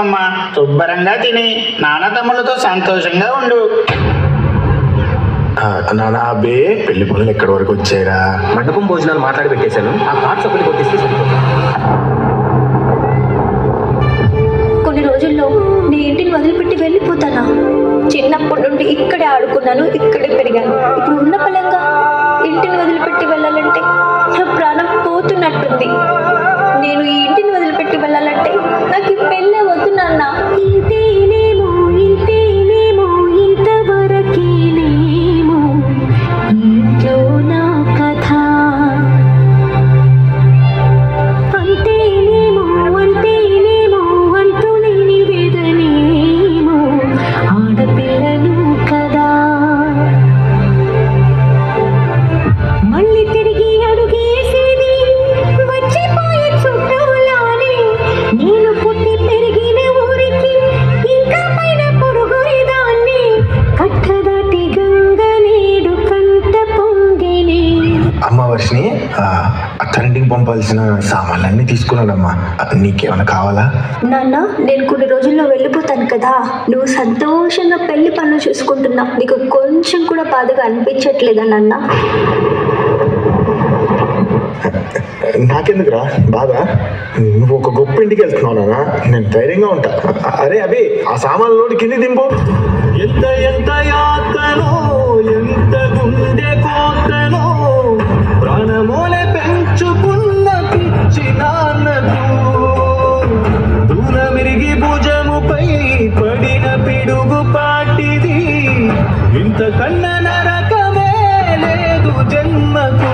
అమ్మా. శుభ్రంగా తిని నాన్న తమ్ములతో సంతోషంగా ఉండు. నాన్న అబ్బే పెళ్లి పనులు ఎక్కడి వరకు వచ్చారా? మండపం భోజనాలు మాట్లాడి పెట్టేశాను. ఆ కార్డ్స్ ఒకటి కొట్టేస్తే సరిపోతుంది. కొన్ని రోజుల్లో నీ ఇంటిని వదిలిపెట్టి వెళ్ళిపోతానా? చిన్నప్పటి నుండి ఇక్కడే ఆడుకున్నాను, ఇక్కడే పెరిగాను. ఇప్పుడు ఉన్న పలంగా ఇంటిని వదిలిపెట్టి వెళ్ళాలంటే నా ప్రాణం పోతున్నట్టుంది. నేను ఈ ఇంటిని వదిలిపెట్టి వెళ్ళాలంటే నాకు ఈ పెళ్ళే వద్దు నాన్న. ఇంతేనేమో ఇంతేనేమో ఇంతవరకేనేమో ఇంట్లో నా కథ. అంతేనేమో అంతేనేమో అంతులేని వేదనేమో ఆడపిల్లలు కదా. మళ్ళీ తిరిగి అడుగేసేది వచ్చిపోయే చుట్టూలానే. నేను పుట్టి పెరిగిన ఊరికి ఇంకా పైన పొరుగురిదాన్ని. కట్టదాటి గంగ నేడు కంట పొంగిని. అమ్మ వర్షిని, అత్తారింటికి పంపాల్సిన సామాన్లన్నీ తీసుకున్నానమ్మా. నీకేమైనా కావాలా? నాన్న, నేను కొన్ని రోజుల్లో వెళ్ళిపోతాను కదా. నువ్వు సంతోషంగా పెళ్లి పనులు చూసుకుంటున్నావు. నీకు కొంచెం కూడా బాధగా అనిపించట్లేదా నాన్న? నాకెందుకురా బాధ? నువ్వు ఒక గొప్ప ఇంటికి వెళ్తున్నావు నాన్న. నేను ధైర్యంగా ఉంటా. అరే అభి, ఆ సామాన్లు కింది దింపు. ఎంత ఎంత యాతనో, ఎంత గుండె కోతనో, ప్రాణమూలె పెంచుకున్న పిచ్చి నాన్నకు దూరమిరిగి భుజముపై పడిన పిడుగు పాటిది. ఇంతకన్న నరకమే లేదు జన్మకు.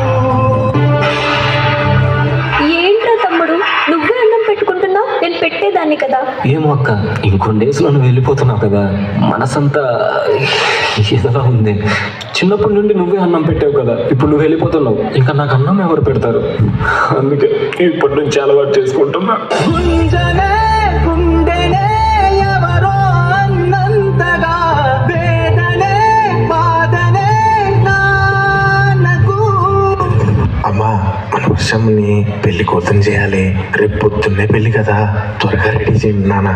ఏంట్రా తమ్ముడు, నువ్వే అన్నం పెట్టుకుంటున్నావు? నేను పెట్టేదాన్ని కదా. ఏమో అక్క, ఇంకొన్ని డేస్లో నువ్వు వెళ్ళిపోతున్నావు కదా, మనసంతా ఏదోలా ఉంది. చిన్నప్పటి నుండి నువ్వే అన్నం పెట్టావు కదా, ఇప్పుడు నువ్వు వెళ్ళిపోతున్నావు. ఇంకా నాకు అన్నం ఎవరు పెడతారు? అందుకే ఇప్పటి నుంచి అలవాటు చేసుకుంటున్నా. గుంజనే గుండెనే ఎవరో అన్నంతగా వేదనే బాధనే నాన్నకు. అమ్మా, మన వర్షంని పెళ్లి కూతురు చేయాలి. రేపు పొద్దున్నే పెళ్లి కదా, త్వరగా రెడీ చేయండి నాన్న.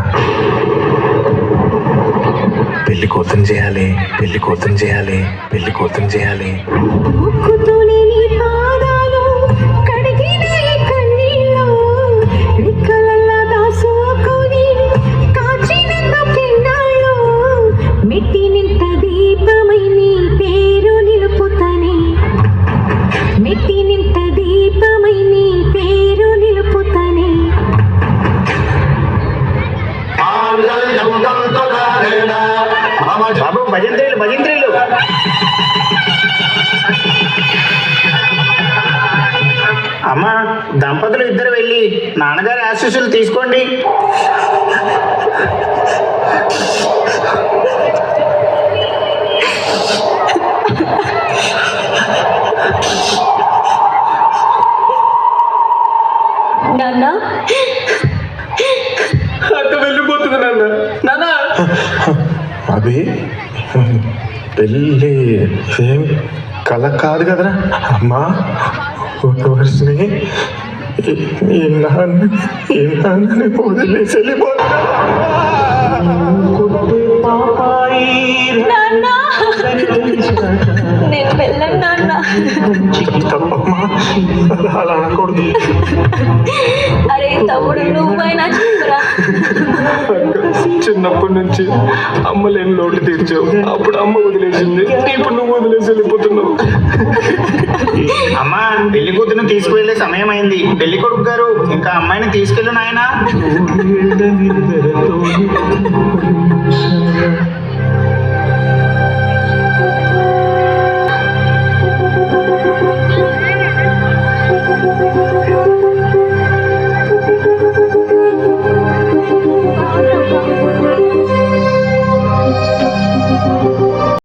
పెళ్లి కూతురు చేయాలి, పెళ్లి కూతురు చేయాలి, పెళ్లి కూతురు చేయాలి. ముక్కుతోనే నీ పాదాలు కడిగిన ఈ కన్నీళ్ళు, రెక్కలల్లా దాసుకొని కాచినంత కిన్నాళ్ళు. మెట్టి నింత దీపమై నీ పేరు నిలుపుతానే. మెట్టి నింత దీపమై నీ పేరు నిలుపుతానే. బాబు, భజంత్రీలు భజంత్రీలు. అమ్మా, దంపతులు ఇద్దరు వెళ్ళి నాన్నగారి ఆశీస్సులు తీసుకోండి. నాన్న, అక్క వెళ్ళిపోతుంది నాన్న. నాన్న, అభి, పెళ్ళి ఏం కళ కాదు కదరా అమ్మా. వర్షిని, ఈ నాన్నని వదిలేసి వెళ్ళిపోతా. నాన్న, నేను వెళ్ళను నాన్న. తప్పమ్మా, అలా అనకూడదు. అరే తమ్ముడు, నువ్వైనా చెప్పురా. చిన్నప్పటి నుంచి అమ్మ లేని లోటు తీర్చావు. అప్పుడు అమ్మ వదిలేసింది, ఇప్పుడు నువ్వు వదిలేసి వెళ్ళిపోతున్నావు. అమ్మా, పెళ్లి కూతురుని తీసుకువెళ్ళే సమయం అయింది. పెళ్లి కొడుకు గారు, ఇంకా అమ్మాయిని తీసుకెళ్ళు నాయనా.